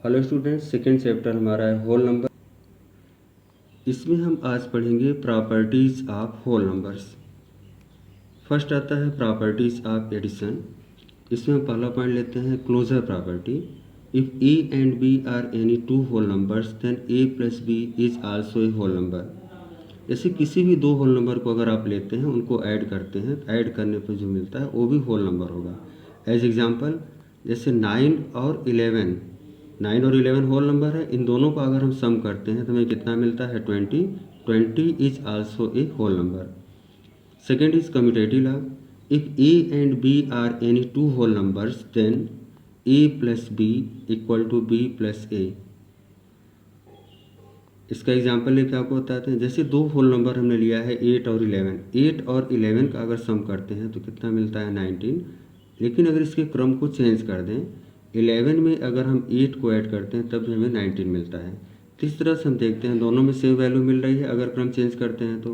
Hello students, second chapter हमारा है whole number. इसमें हम आज पढ़ेंगे properties of whole numbers. First आता है प्रॉपर्टीज ऑफ एडिशन। इसमें हम पहला पॉइंट लेते हैं closure property. If a and b are any two whole numbers then a plus b is also a whole number. जैसे किसी भी दो होल नंबर को अगर आप लेते हैं, उनको ऐड करते हैं, तो ऐड करने पर जो मिलता है वो भी होल नंबर होगा। एज एग्जाम्पल, जैसे 9 और 11, 9 और 11 होल नंबर है। इन दोनों को अगर हम सम करते हैं तो हमें कितना मिलता है 20। 20 is also a whole number. Second is commutative law. If a and b are any two whole numbers then a plus b equal to b plus a. इसका एग्जाम्पल लेके आपको बताते हैं। जैसे दो होल नंबर हमने लिया है 8 और 11। 8 और 11 का अगर सम करते हैं तो कितना मिलता है 19। लेकिन अगर इसके क्रम को चेंज कर दें, 11 में अगर हम 8 को ऐड करते हैं तब हमें 19 मिलता है। तो इस तरह से हम देखते हैं दोनों में सेम वैल्यू मिल रही है अगर क्रम चेंज करते हैं तो।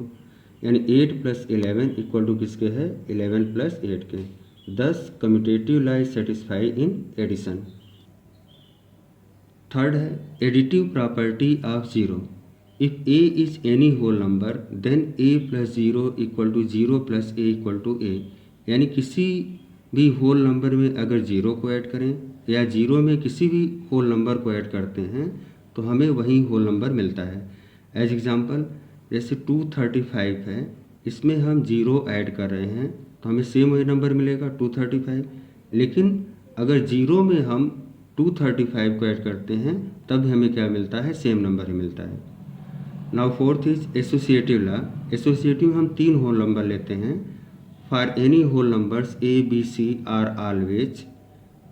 यानी 8 प्लस 11 इक्वल टू किसके है 11 प्लस 8 के। Thus commutative law is satisfy in addition. Third है additive property of zero. If a is any whole number then a plus zero equal to zero plus a equal to a. यानी किसी भी whole number में अगर zero को add करें या zero में किसी भी होल नंबर को ऐड करते हैं तो हमें वही होल नंबर मिलता है। एज एग्जांपल, जैसे 235 है, इसमें हम जीरो ऐड कर रहे हैं तो हमें सेम वही नंबर मिलेगा 235। लेकिन अगर जीरो में हम 235 को ऐड करते हैं तब हमें क्या मिलता है, सेम नंबर ही मिलता है। Now fourth is associative law. Associative हम तीन होल नंबर लेते हैं। For any whole numbers a b c are always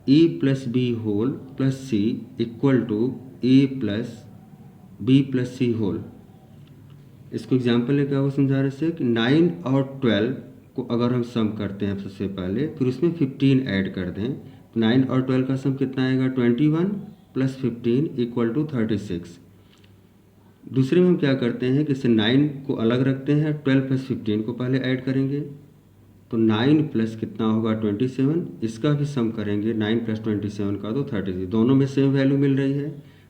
a plus b whole plus c equal to a plus b plus c whole. इसको example लेकर आपको समझा रहे थे कि 9 और 12 को अगर हम सम करते हैं सबसे पहले, फिर उसमें 15 ऐड कर दें तो 9 और 12 का सम कितना आएगा 21 प्लस 15 इक्वल टू 36। दूसरे में हम क्या करते हैं कि इसे 9 को अलग रखते हैं, 12 प्लस 15 को पहले ऐड करेंगे तो 9 प्लस कितना होगा 27। इसका भी सम करेंगे 9 प्लस 27 का तो 36। दोनों में सेम वैल्यू मिल रही है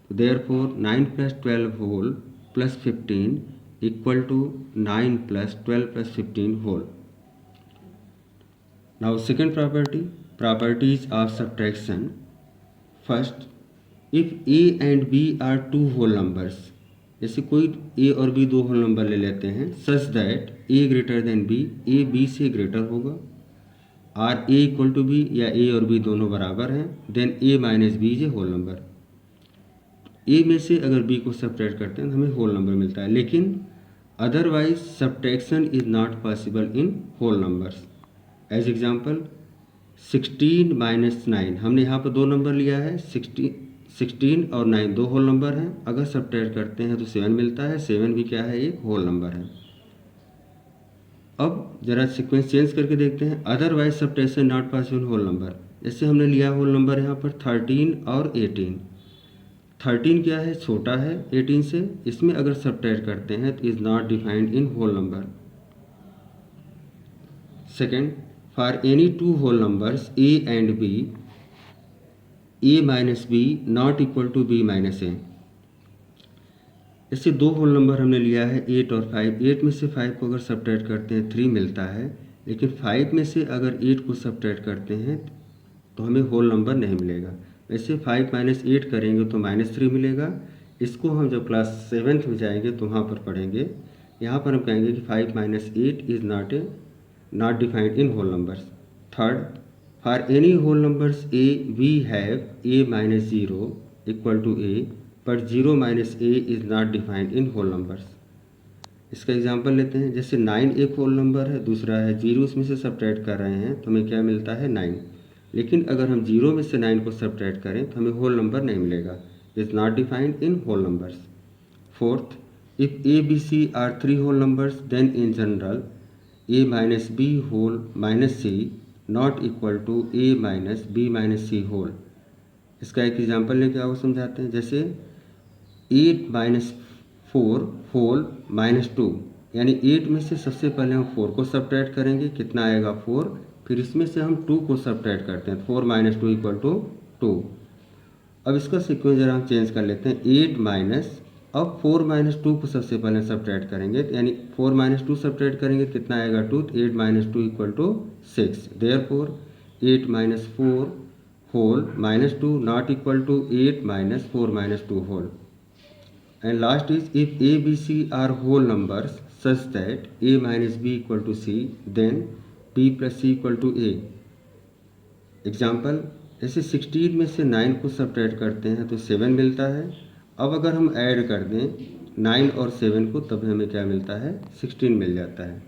तो therefore 9 plus 12 whole plus 15 equal to 9 plus 12 plus 15 whole. Now second properties of subtraction. First, if a and b are two whole numbers. जैसे कोई ए और बी दो होल नंबर ले लेते हैं such that a greater than b, a b से greater होगा, or a equal to b या ए और बी दोनों बराबर हैं, then a minus b is a whole number. A में से अगर बी को सब्ट्रैक्ट करते हैं तो हमें होल नंबर मिलता है। लेकिन otherwise subtraction is not possible in whole numbers. As example 16 minus 9, हमने यहाँ पर दो नंबर लिया है, 16 और 9 दो होल नंबर हैं। अगर सब्ट्रैक्ट करते हैं तो 7 मिलता है। 7 भी क्या है, एक होल नंबर है। अब जरा सीक्वेंस चेंज करके देखते हैं। Otherwise subtraction not possible whole number. जैसे हमने लिया होल नंबर यहाँ पर 13 और 18। 13 क्या है, छोटा है 18 से, इसमें अगर सब्ट्रैक्ट करते हैं तो is not defined in whole number. Second, for any two whole numbers a and b, a minus b not equal to b minus a. इससे दो होल नंबर हमने लिया है 8 और 5। 8 में से 5 को अगर सब्ट्रैक्ट करते हैं 3 मिलता है। लेकिन 5 में से अगर 8 को सब्ट्रैक्ट करते हैं तो हमें होल नंबर नहीं मिलेगा। वैसे 5 माइनस 8 करेंगे तो -3 मिलेगा। इसको हम जब क्लास 7th में जाएंगे तो वहाँ पर पढ़ेंगे। यहाँ पर हम कहेंगे कि 5 minus 8 is not defined in whole numbers. Third, for any whole numbers a we have a minus 0 equal to a, but 0 minus a is not defined in whole numbers. इसका एग्जांपल लेते हैं। जैसे 9 एक होल नंबर है, दूसरा है 0, उसमें से सब्ट्रैक्ट कर रहे हैं तो हमें क्या मिलता है 9। लेकिन अगर हम 0 में से 9 को सब्ट्रैक्ट करें तो हमें होल नंबर नहीं मिलेगा, is not defined in whole numbers. Fourth, if a b c are 3 whole numbers then in general a minus b whole minus c not equal to a minus b minus c whole. इसका एक example लेके आपको समझाते हैं। जैसे 8 minus 4 whole minus 2, यानी 8 में से सबसे पहले हम 4 को सब्ट्रैक्ट करेंगे, कितना आएगा 4। फिर इसमें से हम 2 को सब्ट्रैक्ट करते हैं, 4 माइनस 2 इक्वल टू 2। अब इसका सीक्वेंस जरा हम चेंज कर लेते हैं। 8 माइनस, अब 4 माइनस 2 को सबसे पहले सब्ट्रैक्ट करेंगे, यानी 4 माइनस 2 सब्ट्रैक्ट करेंगे कितना आएगा 2, 8 minus 2 equal to 6। Therefore 8 minus 4 whole minus 2 not equal to 8 minus 4 minus 2 whole. And last is, if A, B, C are whole numbers such that A minus B equal to C, then B plus C equal to A. Example, जैसे 16 में से 9 को subtract करते हैं तो 7 मिलता है। अब अगर हम ऐड कर दें 9 और 7 को, तब हमें क्या मिलता है, 16 मिल जाता है।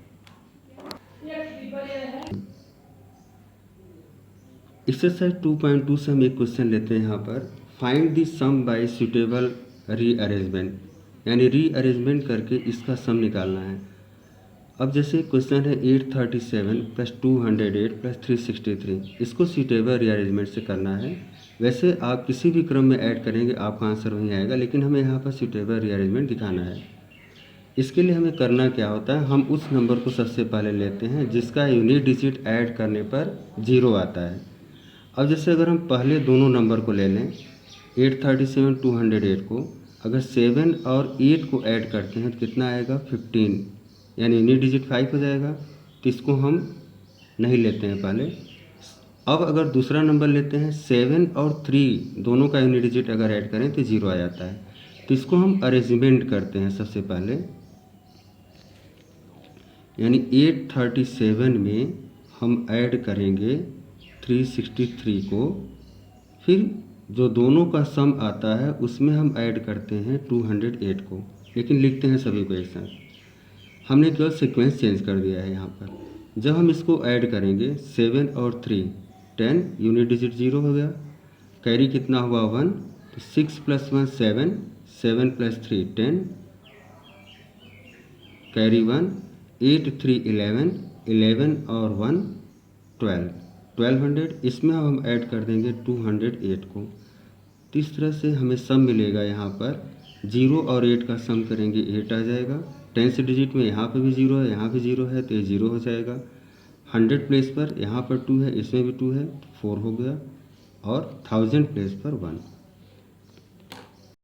एक्सरसाइज 2.2 से हम एक क्वेश्चन लेते हैं यहाँ पर। Find the sum by suitable rearrangement, यानी रीअरेंजमेंट करके इसका सम निकालना है। अब जैसे क्वेश्चन है 837 प्लस 208 प्लस 363, इसको सूटेबल रीअरेंजमेंट से करना है। वैसे आप किसी भी क्रम में ऐड करेंगे आपका आंसर वहीं आएगा, लेकिन हमें यहाँ पर सूटेबल रीअरेंजमेंट दिखाना है। इसके लिए हमें करना क्या होता है, हम उस नंबर को सबसे पहले लेते हैं जिसका यूनिट डिजिट ऐड करने पर 0 आता है। अब जैसे अगर हम पहले दोनों नंबर को ले लें, 837 208 को, अगर 7 और 8 को ऐड करते हैं तो कितना आएगा 15, यानी यूनिट डिजिट 5 हो जाएगा। तो इसको हम नहीं लेते हैं पहले। अब अगर दूसरा नंबर लेते हैं, 7 और 3 दोनों का यूनिट डिजिट अगर ऐड करें तो 0 आ जाता है। तो इसको हम अरेंजमेंट करते हैं सबसे पहले, यानी 837 में हम ऐड करेंगे 363 को, फिर जो दोनों का सम आता है उसमें हम ऐड करते हैं 208 को, लेकिन लिखते हैं सभी को एक साथ। हमने केवल सीक्वेंस चेंज कर दिया है यहाँ पर। जब हम इसको ऐड करेंगे 7 और 3 10, यूनिट डिजिट 0 हो गया, कैरी कितना हुआ 1, तो 6 प्लस 1 7, 7 प्लस 3 10, कैरी 1, 8 3 11, 11 और 1 12, 1200। इसमें हम ऐड कर देंगे 208 को। तो इस तरह से हमें सम मिलेगा। यहाँ पर 0 और 8 का सम करेंगे 8 आ जाएगा। 10 डिजिट में यहाँ पे भी 0 है, यहाँ भी 0 है, तो ये 0 हो जाएगा। 100 प्लेस पर यहाँ पर 2 है, इसमें भी 2 है, 4 हो गया, और 1000 प्लेस पर 1।